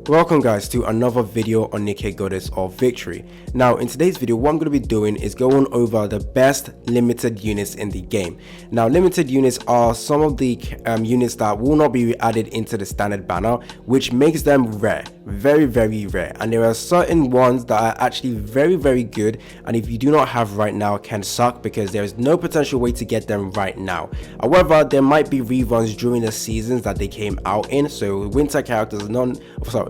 Welcome guys to another video on NIKKE Goddess of Victory. Now in today's video what I'm going to be doing is going over the best limited units in the game. Now limited units are some of the units that will not be added into the standard banner, which makes them rare, very rare, and there are certain ones that are actually very good, and if you do not have right now can suck because there is no potential way to get them right now. However, there might be reruns during the seasons that they came out in, so winter characters,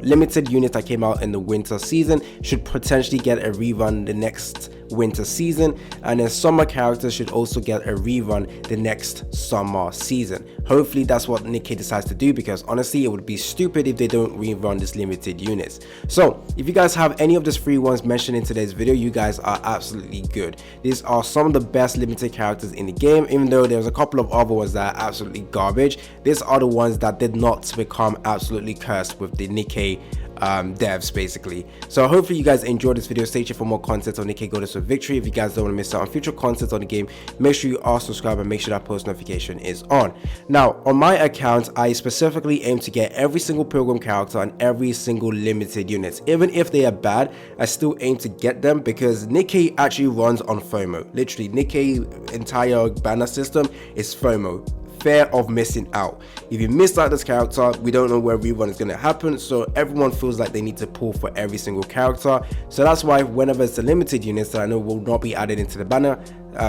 limited units that came out in the winter season should potentially get a rerun the next winter season, and then summer characters should also get a rerun the next summer season. Hopefully that's what NIKKE decides to do, because honestly it would be stupid if they don't rerun this limited units. So if you guys have any of these free ones mentioned in today's video, you guys are absolutely good. These are some of the best limited characters in the game, even though there's a couple of other ones that are absolutely garbage. These are the ones that did not become absolutely cursed with the NIKKE devs basically. So hopefully you guys enjoyed this video. Stay tuned for more content on NIKKE Goddess of Victory. If you guys don't want to miss out on future content on the game, make sure you are subscribed and make sure that post notification is on. Now on my account I specifically aim to get every single pilgrim character and every single limited units. Even if they are bad, I still aim to get them because NIKKE actually runs on FOMO. Literally NIKKE entire banner system is FOMO, fear of missing out. If you miss out this character, we don't know where rerun is going to happen, so everyone feels like they need to pull for every single character. So that's why whenever it's the limited units that I know will not be added into the banner,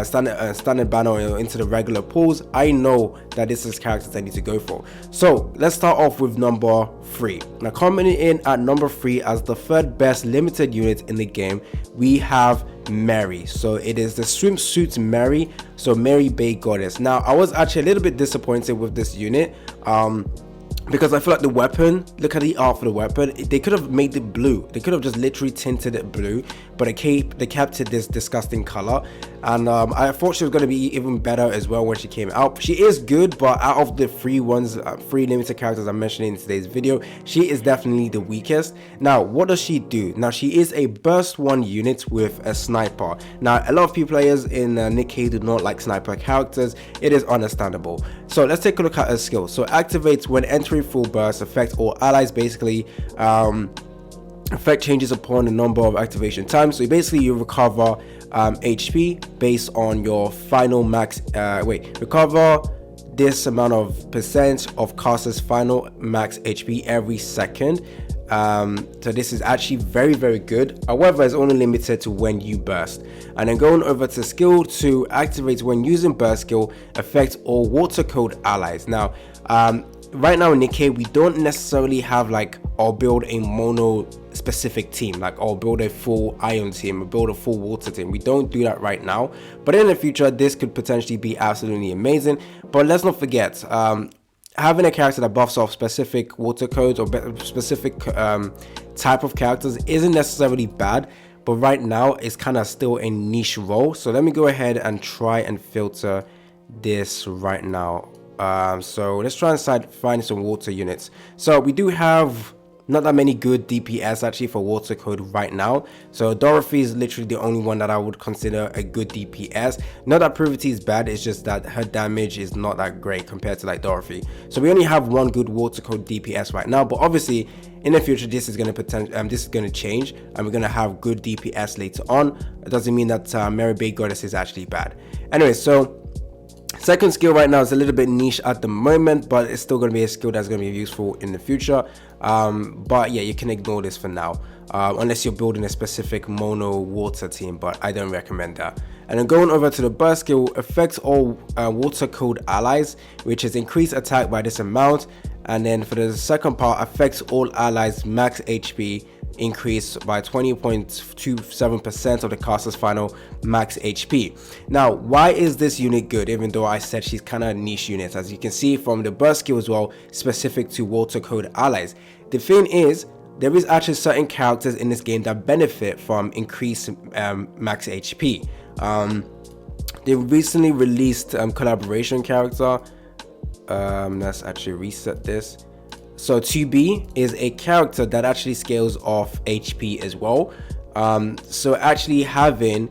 standard banner or into the regular pools, I know that this is characters I need to go for. So let's start off with number 3. Now coming in at number 3 as the third best limited unit in the game, we have Mary. So it is the swimsuit Mary, so Mary Bay Goddess. Now I was actually a little bit disappointed with this unit because I feel like the weapon, look at the art for the weapon, they could have made it blue. They could have just literally tinted it blue, but they kept it this disgusting color. And I thought she was going to be even better as well when she came out. She is good, but out of the free limited characters I'm mentioning in today's video, she is definitely the weakest. Now what does she do? Now she is a burst 1 unit with a sniper. Now a lot of players in NIKKE do not like sniper characters. It is understandable. So let's take a look at her skill. So activates when entering full burst, affect all allies basically. Effect changes upon the number of activation times. So basically you recover HP based on your final max recover this amount of percent of caster's final max HP every second. So this is actually very good. However, it's only limited to when you burst. And then going over to skill 2, activates when using burst skill, affect all water code allies. Now right now in NIKKE we don't necessarily have like or build a mono specific team, like or build a full iron team or build a full water team. We don't do that right now, but in the future this could potentially be absolutely amazing. But let's not forget, having a character that buffs off specific water codes or specific type of characters isn't necessarily bad, but right now it's kind of still a niche role. So let me go ahead and try and filter this right now. So let's try and find some water units. So we do have not that many good DPS actually for water code right now. So Dorothy is literally the only one that I would consider a good DPS. Not that Privity is bad, it's just that her damage is not that great compared to like Dorothy. So we only have one good water code DPS right now, but obviously in the future this is going to change and we're going to have good DPS later on. It doesn't mean that Mary Bay Goddess is actually bad. Anyway, so second skill right now is a little bit niche at the moment, but it's still going to be a skill that's going to be useful in the future. But yeah, you can ignore this for now, unless you're building a specific mono water team, but I don't recommend that. And then going over to the burst skill, affects all water code allies, which is increased attack by this amount. And then for the second part, affects all allies max HP increase by 20.27% of the caster's final max HP. Now why is this unit good, even though I said she's kind of a niche unit? As you can see from the burst skill as well, specific to water code allies. The thing is, there is actually certain characters in this game that benefit from increased max HP. They recently released collaboration character. Let's actually reset this. So 2B is a character that actually scales off HP as well. So actually having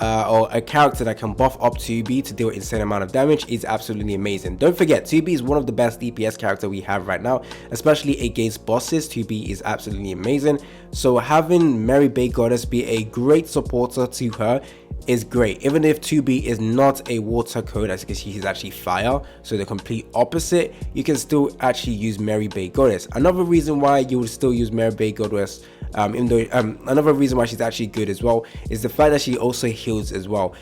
or a character that can buff up 2B to deal insane amount of damage is absolutely amazing. Don't forget, 2B is one of the best DPS character we have right now, especially against bosses. 2B is absolutely amazing. So having Mary Bay Goddess be a great supporter to her is great. Even if 2B is not a water code, as you can see, he's actually fire, so the complete opposite, you can still actually use Mary Bay Goddess. Another reason why you would still use Mary Bay Goddess, another reason why she's actually good as well, is the fact that she also heals as well.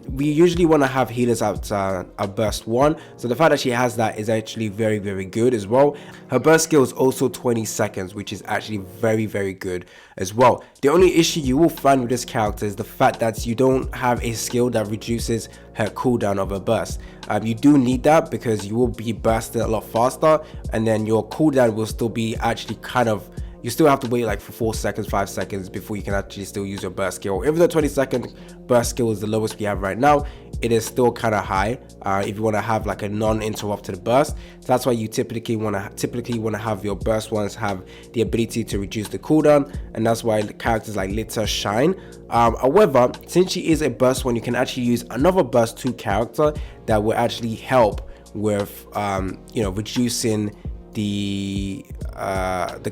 We usually want to have healers at burst 1, so the fact that she has that is actually very, very good as well. Her burst skill is also 20 seconds, which is actually very, very good as well. The only issue you will find with this character is the fact that you don't have a skill that reduces her cooldown of her burst. You do need that because you will be bursting a lot faster, and then your cooldown will still be actually kind of, you still have to wait like for 4 seconds, 5 seconds before you can actually still use your burst skill. Even though 20-second burst skill is the lowest we have right now, it is still kind of high if you want to have like a non-interrupted burst. So that's why you typically want to have your burst ones have the ability to reduce the cooldown, and that's why the characters like Litter shine. However, since she is a burst one, you can actually use another burst 2 character that will actually help with reducing the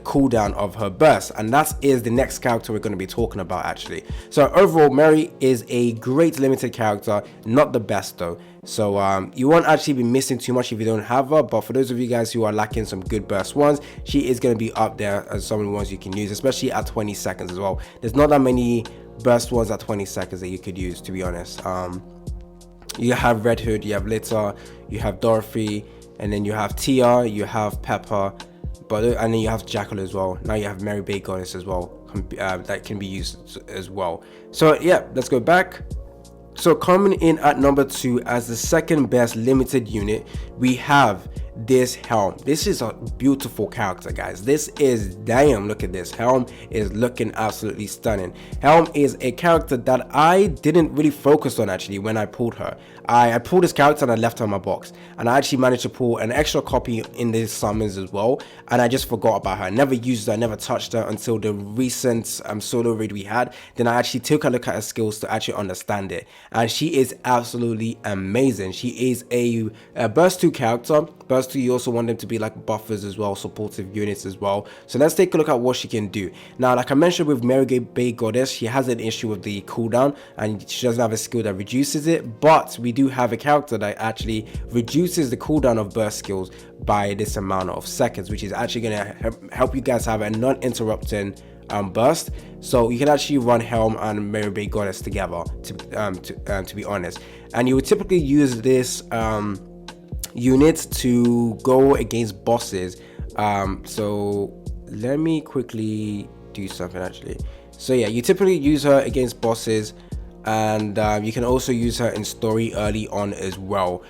cooldown of her burst, and that is the next character we're going to be talking about actually. So overall, Mary is a great limited character, not the best though, so you won't actually be missing too much if you don't have her, but for those of you guys who are lacking some good burst ones, she is going to be up there as some of the ones you can use, especially at 20 seconds as well. There's not that many burst ones at 20 seconds that you could use, to be honest. You have Red Hood, you have Litter, you have Dorothy, and then you have Tia, you have Pepper, and then you have Jackal as well. Now you have Mary Bay Goddess as well, that can be used as well. So yeah, let's go back. So coming in at number 2 as the second best limited unit, we have this Helm. This is a beautiful character, guys. This is, damn, look at this. Helm is looking absolutely stunning. Helm is a character that I didn't really focus on actually when I pulled her. I pulled this character and I left her in my box, and I actually managed to pull an extra copy in the summons as well, and I just forgot about her. I never used her, I never touched her until the recent solo raid we had. Then I actually took a look at her skills to actually understand it, and she is absolutely amazing. She is a burst 2 character. Burst 2, you also want them to be like buffers as well, supportive units as well. So let's take a look at what she can do. Now, like I mentioned with Mary Bay Goddess, she has an issue with the cooldown, and she doesn't have a skill that reduces it, but we do have a character that actually reduces the cooldown of burst skills by this amount of seconds, which is actually going to help you guys have a non-interrupting burst. So you can actually run Helm and Mary Bay Goddess together, to be honest, and you would typically use this unit to go against bosses. So let me quickly do something actually. So yeah, you typically use her against bosses, and you can also use her in story early on as well.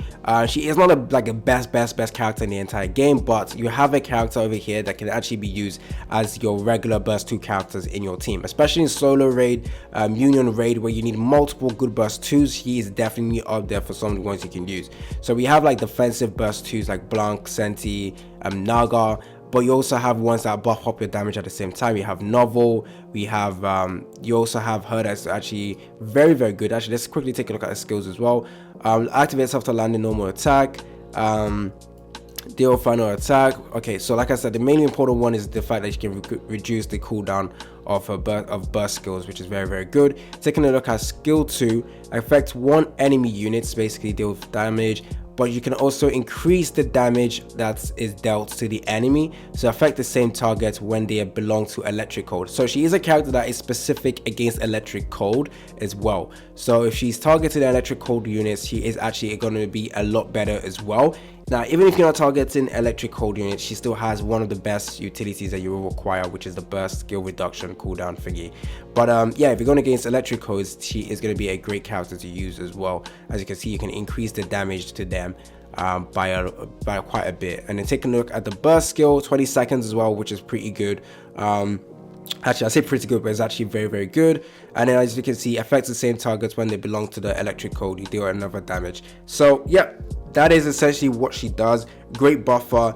She is not a best character in the entire game, but you have a character over here that can actually be used as your regular burst 2 characters in your team, especially in solo raid, union raid, where you need multiple good burst 2s. He is definitely up there for some of the ones you can use. So we have like defensive burst 2s like Blanc, Senti, Naga, but you also have ones that buff up your damage at the same time. You have Novel, we have you also have her that's actually very, very good. Actually, let's quickly take a look at her skills as well. Activates after landing normal attack, deal final attack. Okay, so like I said, the main important one is the fact that you can reduce the cooldown of her burst skills, which is very, very good. Taking a look at skill 2, affect 1 enemy units, basically deal damage, but you can also increase the damage that is dealt to the enemy, so affect the same target when they belong to electric code. So she is a character that is specific against electric code as well. So if she's targeting electric code units, she is actually going to be a lot better as well. Now, even if you're not targeting electric code units, she still has one of the best utilities that you will require, which is the burst skill reduction cooldown thingy. But yeah, if you're going against electric codes, she is going to be a great character to use as well. As you can see, you can increase the damage to them by quite a bit. And then take a look at the burst skill, 20 seconds as well, which is pretty good. Actually, I say pretty good, but it's actually very, very good. And then as you can see, affects the same targets when they belong to the electric code. You deal another damage. So yeah, that is essentially what she does. Great buffer.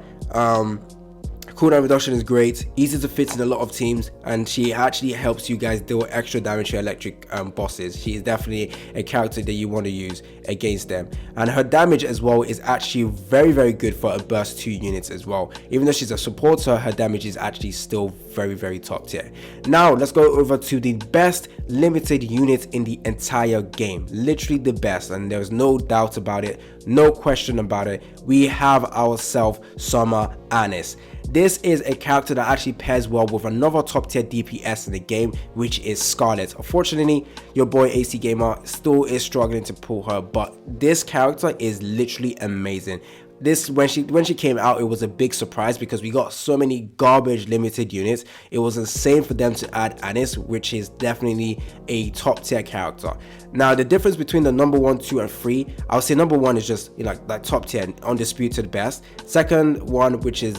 Cooldown reduction is great, easy to fit in a lot of teams, and she actually helps you guys deal extra damage to electric bosses. She is definitely a character that you want to use against them, and her damage as well is actually very good for a burst 2 units as well. Even though she's a supporter, her damage is actually still very top tier. Now let's go over to the best limited unit in the entire game, literally the best, and there's no doubt about it, no question about it. We have ourselves Summer Anise. This is a character that actually pairs well with another top tier DPS in the game, which is Scarlet. Unfortunately, your boy AC Gamer still is struggling to pull her, but this character is literally amazing. This when she came out, it was a big surprise because we got so many garbage limited units. It was insane for them to add Anise, which is definitely a top tier character. Now the difference between the number 1, 2 and 3, I'll say number 1 is just, you know, like top tier, undisputed best. Second one, which is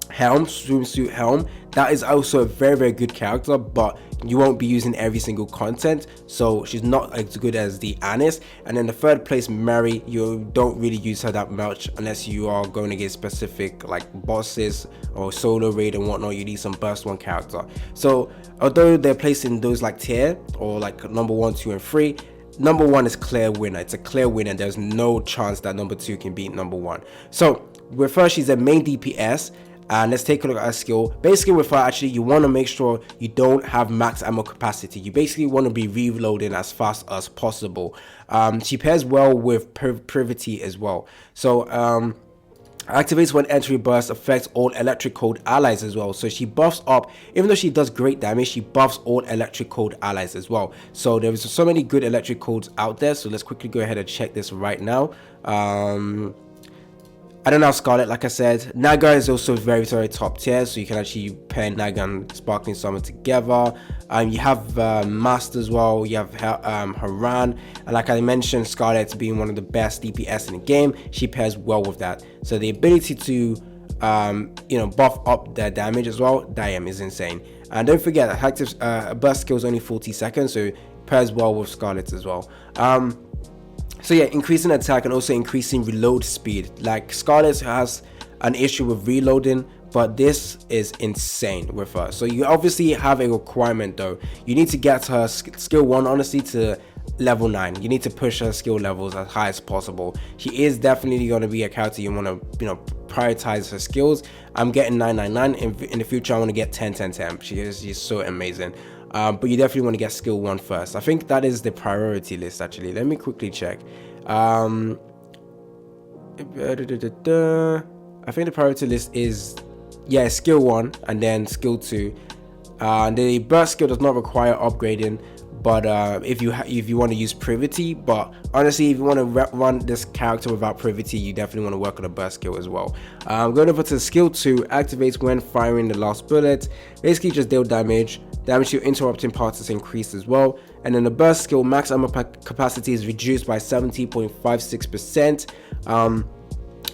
Helm, swimsuit Helm, that is also a very good character, but you won't be using every single content, so she's not as good as the Anise. And then the third place, Mary, you don't really use her that much unless you are going against specific like bosses or solo raid and whatnot. You need some burst 1 character. So although they're placed in those like tier or like number 1, 2 and 3, number 1 is clear winner. It's a clear winner. There's no chance that number 2 can beat number 1. So with her, she's a main DPS. And let's take a look at her skill. Basically with her, actually, you want to make sure you don't have max ammo capacity. You basically want to be reloading as fast as possible. She pairs well with Privity as well. So activates when entry burst, affects all electric code allies as well. So she buffs up, even though she does great damage, she buffs all electric code allies as well. So there is so many good electric codes out there. So let's quickly go ahead and check this right now. I don't have Scarlet, like I said. Naga is also very top tier, so you can actually pair Naga and Sparkling Summer together. You have Master as well, you have Haran, and like I mentioned, Scarlet being one of the best DPS in the game, she pairs well with that. So the ability to you know, buff up their damage as well, damn, is insane. And don't forget that active burst skill is only 40 seconds, so it pairs well with Scarlet as well. So yeah, increasing attack and also increasing reload speed. Like Scarlet has an issue with reloading, but this is insane with her. So you obviously have a requirement though. You need to get her skill 1 honestly to level 9. You need to push her skill levels as high as possible. She is definitely going to be a character you want to, you know, prioritize her skills. I'm getting 999 in the future. I want to get 10. She's so amazing. But you definitely want to get skill 1 first. I think that is the priority list actually. Let me quickly check. I think the priority list is, yeah, skill 1 and then skill 2. The burst skill does not require upgrading, but if you want to use Privity, but honestly, if you want to run this character without Privity, you definitely want to work on a burst skill as well. Going over to skill 2, activates when firing the last bullet. Basically just deal damage to interrupting parts is increased as well. And then the burst skill, max ammo capacity is reduced by 70.56%,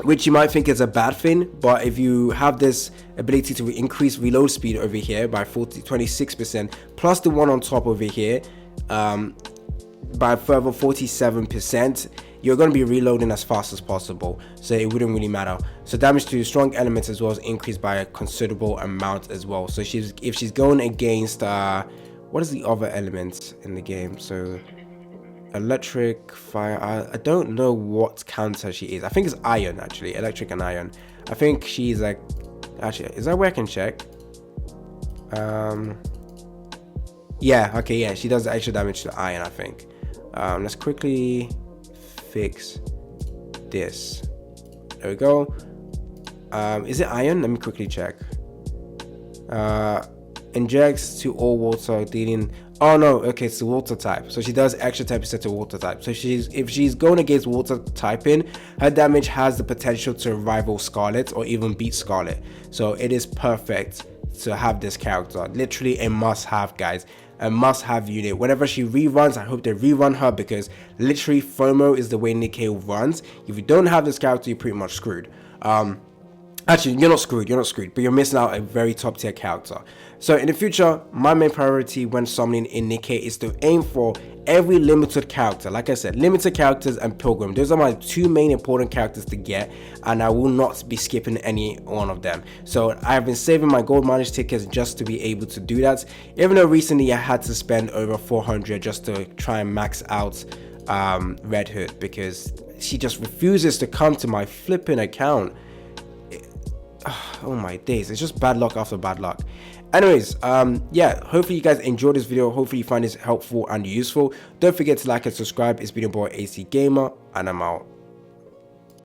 which you might think is a bad thing, but if you have this ability to increase reload speed over here by 26%, plus the one on top over here by further 47%, you're going to be reloading as fast as possible, so it wouldn't really matter. So damage to strong elements as well is increased by a considerable amount as well. So if she's going against what is the other elements in the game? So electric, fire, I don't know what counter she is. I think it's iron actually, electric and iron. I think she's like, actually, is that where I can check? Yeah, okay, yeah, she does extra damage to iron, I think. Let's quickly fix this. There we go. Is it iron? Let me quickly check. Injects to all water, dealing, oh no, okay, it's the water type, so she does extra 10% to water type. So if she's going against water typing, her damage has the potential to rival Scarlet or even beat Scarlet. So it is perfect to have this character, literally a must have, guys, a must have unit. Whenever she reruns, I hope they rerun her, because literally FOMO is the way NIKKE runs. If you don't have this character, you're pretty much screwed. Actually, you're not screwed, but you're missing out a very top tier character. So in the future, my main priority when summoning in NIKKE is to aim for every limited character. Like I said, limited characters and pilgrim, those are my two main important characters to get, and I will not be skipping any one of them. So I have been saving my gold mileage tickets just to be able to do that, even though recently I had to spend over 400 just to try and max out Red Hood, because she just refuses to come to my flipping account. Oh my days, it's just bad luck after bad luck. Anyways, yeah, hopefully you guys enjoyed this video. Hopefully you find this helpful and useful. Don't forget to like and subscribe. It's been your boy AC Gamer, and I'm out.